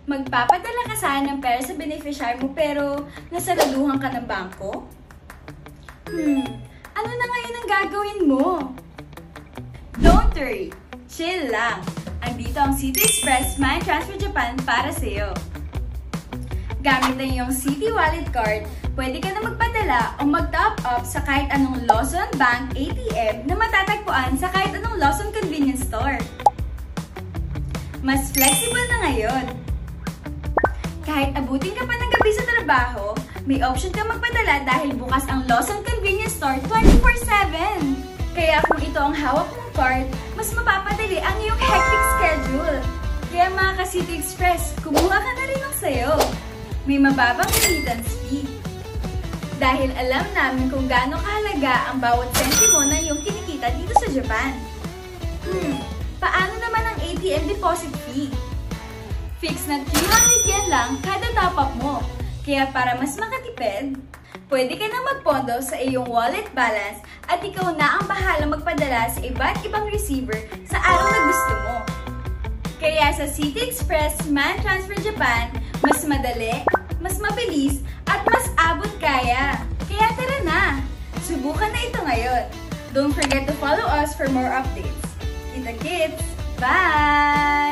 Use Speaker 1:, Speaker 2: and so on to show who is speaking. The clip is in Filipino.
Speaker 1: Magpapadala ka sana ng pera sa beneficiary mo pero nasaraduhan ka ng bangko? Ano na ngayon ang gagawin mo? Don't worry, chill lang. Andito ang City Express Money Transfer Japan para sa'yo. Gamit ang iyong City Wallet Card, pwede ka na magpadala o mag-top up sa kahit anong Lawson Bank ATM na matatagpuan sa kahit anong Lawson Convenience Store. Mas flexible na ngayon. Kahit abutin ka pa ng gabi sa trabaho, may option ka magpadala dahil bukas ang Lawson Convenience Store 24/7. Kaya kung ito ang hawak mong card, mas mapapadali ang iyong hectic schedule. Kaya mga ka-City Express, kumuha ka na rin ng sayo. May mababang remittance fee. Dahil alam namin kung gaano kahalaga ang bawat sentimo na iyong kinikita dito sa Japan. Paano naman ang ATM deposit fee? Fix na 300 yen lang kada top-up mo. Kaya para mas makatipid, pwede ka nang magpondo sa iyong wallet balance at ikaw na ang bahala magpadala sa iba't ibang receiver sa araw na gusto mo. Kaya sa City Express Money Transfer Japan, mas madali, mas mabilis, at mas abot kaya. Kaya tara na! Subukan na ito ngayon. Don't forget to follow us for more updates. Kita-kits! Bye!